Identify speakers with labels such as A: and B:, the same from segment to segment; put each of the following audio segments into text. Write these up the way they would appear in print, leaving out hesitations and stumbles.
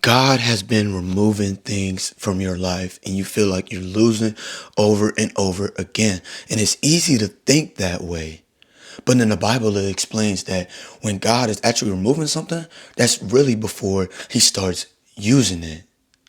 A: God has been removing things from your life and you feel like you're losing over and over again. And it's easy to think that way. But in the Bible, it explains that when God is actually removing something, that's really before he starts using it.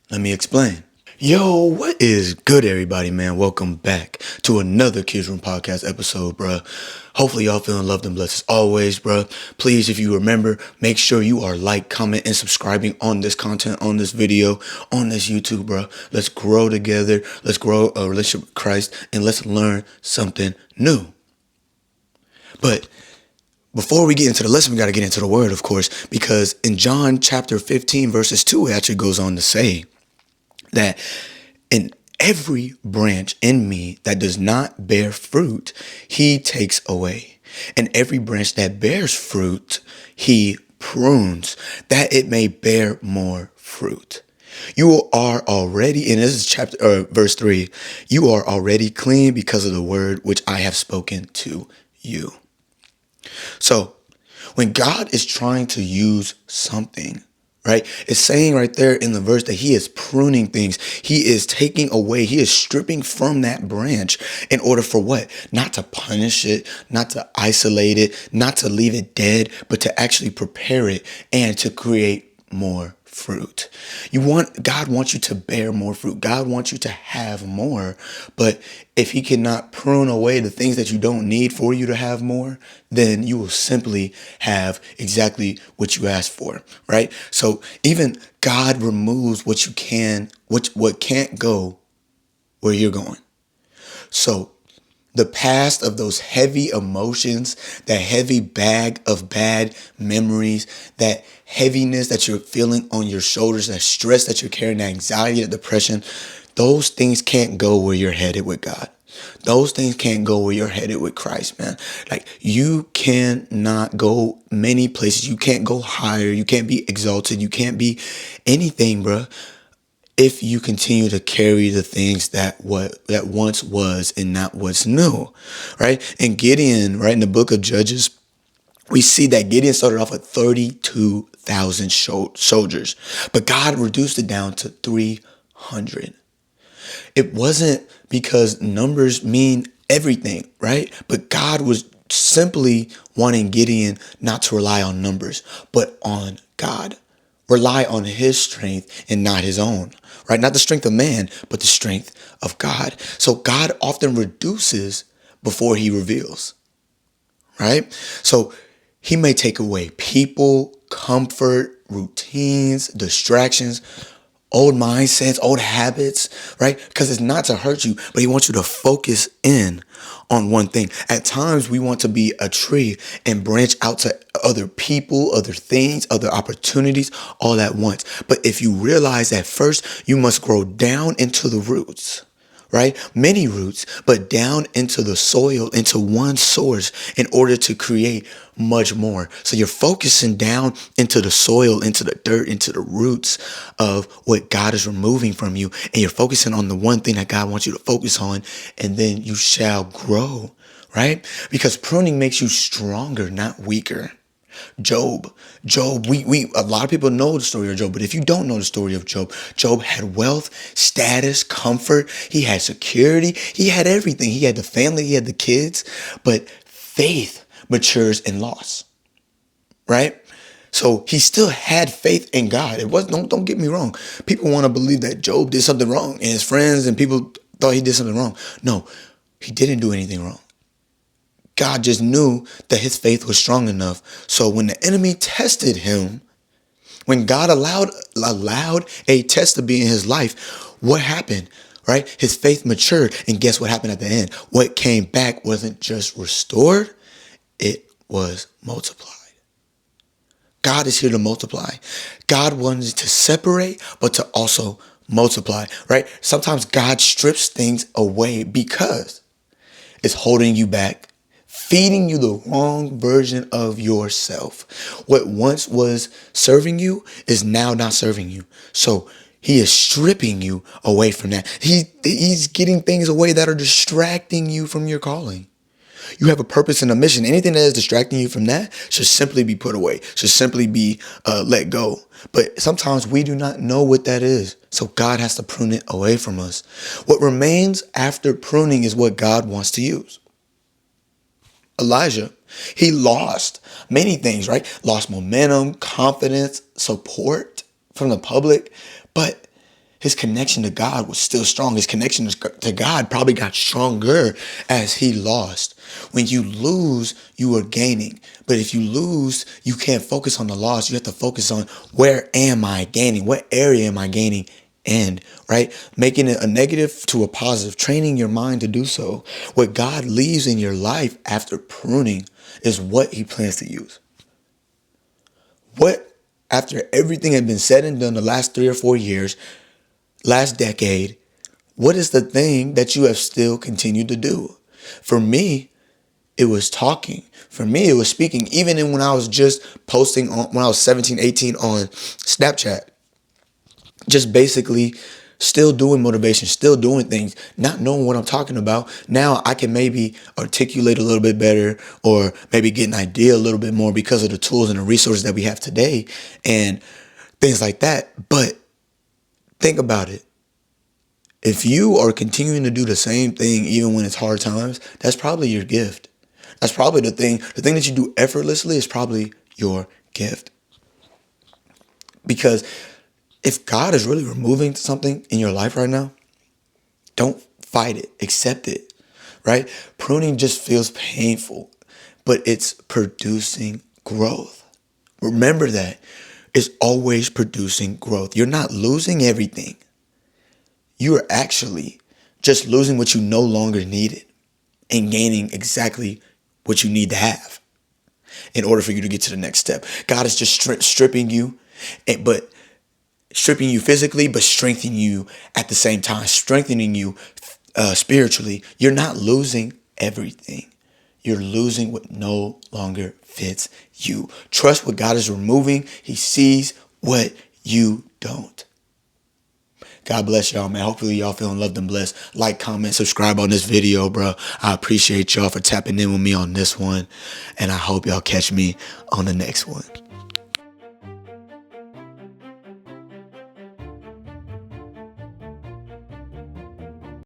A: Let me explain. Yo, what is good, everybody, man? Welcome back to another Kids Room Podcast episode, bruh. Hopefully, y'all feeling loved and blessed as always, bruh. Please, if you remember, make sure you are like, comment, and subscribing on this content, on this video, on this YouTube, bruh. Let's grow together. Let's grow a relationship with Christ, and let's learn something new. But before we get into the lesson, we got to get into the word, of course, because in John chapter 15, verses 2, it actually goes on to say that in every branch in me that does not bear fruit, he takes away. And every branch that bears fruit, he prunes, that it may bear more fruit. You are already, and this is verse 3, you are already clean because of the word which I have spoken to you. So when God is trying to use something, right, it's saying right there in the verse that he is pruning things. He is taking away, he is stripping from that branch in order for what? Not to punish it, not to isolate it, not to leave it dead, but to actually prepare it and to create more fruit. God wants you to bear more fruit. God wants you to have more. But if he cannot prune away the things that you don't need for you to have more, then you will simply have exactly what you asked for, right? So even God removes what can't go where you're going. So the past of those heavy emotions, that heavy bag of bad memories, that heaviness that you're feeling on your shoulders, that stress that you're carrying, that anxiety, that depression, those things can't go where you're headed with God. Those things can't go where you're headed with Christ, man. Like, you cannot go many places. You can't go higher. You can't be exalted. You can't be anything, bro, if you continue to carry the things that once was and not what's new, right? And Gideon, right, in the book of Judges, we see that Gideon started off with 32,000 soldiers, but God reduced it down to 300. It wasn't because numbers mean everything, right? But God was simply wanting Gideon not to rely on numbers, but on God. Rely on his strength and not his own, right? Not the strength of man, but the strength of God. So God often reduces before he reveals, right? So he may take away people, comfort, routines, distractions, old mindsets, old habits, right? Because it's not to hurt you, but he wants you to focus in on one thing. At times, we want to be a tree and branch out to other people, other things, other opportunities, all at once. But if you realize that first, you must grow down into the roots, right? Many roots, but down into the soil, into one source in order to create much more. So you're focusing down into the soil, into the dirt, into the roots of what God is removing from you. And you're focusing on the one thing that God wants you to focus on, and then you shall grow, right? Because pruning makes you stronger, not weaker. Job, we a lot of people know the story of Job, but if you don't know the story of Job, Job had wealth, status, comfort, he had security, he had everything. He had the family, he had the kids, but faith matures in loss, right? So he still had faith in God. It was don't get me wrong. People want to believe that Job did something wrong, and his friends and people thought he did something wrong. No, he didn't do anything wrong. God just knew that his faith was strong enough. So when the enemy tested him, when God allowed a test to be in his life, what happened? Right? His faith matured. And guess what happened at the end? What came back wasn't just restored, it was multiplied. God is here to multiply. God wanted to separate, but to also multiply, right? Sometimes God strips things away because it's holding you back, feeding you the wrong version of yourself. What once was serving you is now not serving you. So he is stripping you away from that. He's getting things away that are distracting you from your calling. You have a purpose and a mission. Anything that is distracting you from that should simply be put away, should simply be let go. But sometimes we do not know what that is. So God has to prune it away from us. What remains after pruning is what God wants to use. Elijah, he lost many things, right? Lost momentum, confidence, support from the public, but his connection to God was still strong. His connection to God probably got stronger as he lost. When you lose, you are gaining. But if you lose, you can't focus on the loss. You have to focus on, where am I gaining? What area am I gaining? And right, making it a negative to a positive, training your mind to do so. What God leaves in your life after pruning is what he plans to use. What, after everything had been said and done the last 3 or 4 years, last decade, what is the thing that you have still continued to do? For me, it was talking. For me, it was speaking. Even when I was just posting when I was 17, 18 on Snapchat, just basically still doing motivation, still doing things, not knowing what I'm talking about. Now I can maybe articulate a little bit better, or maybe get an idea a little bit more because of the tools and the resources that we have today and things like that. But think about it. If you are continuing to do the same thing even when it's hard times, that's probably your gift. That's probably the thing. The thing that you do effortlessly is probably your gift. Because if God is really removing something in your life right now, don't fight it. Accept it, right? Pruning just feels painful, but it's producing growth. Remember that. It's always producing growth. You're not losing everything. You are actually just losing what you no longer needed and gaining exactly what you need to have in order for you to get to the next step. God is just stripping you, but stripping you physically, but strengthening you at the same time, strengthening you spiritually. You're not losing everything. You're losing what no longer fits you. Trust what God is removing. He sees what you don't. God bless y'all, man. Hopefully y'all feeling loved and blessed. Like, comment, subscribe on this video, bro. I appreciate y'all for tapping in with me on this one. And I hope y'all catch me on the next one.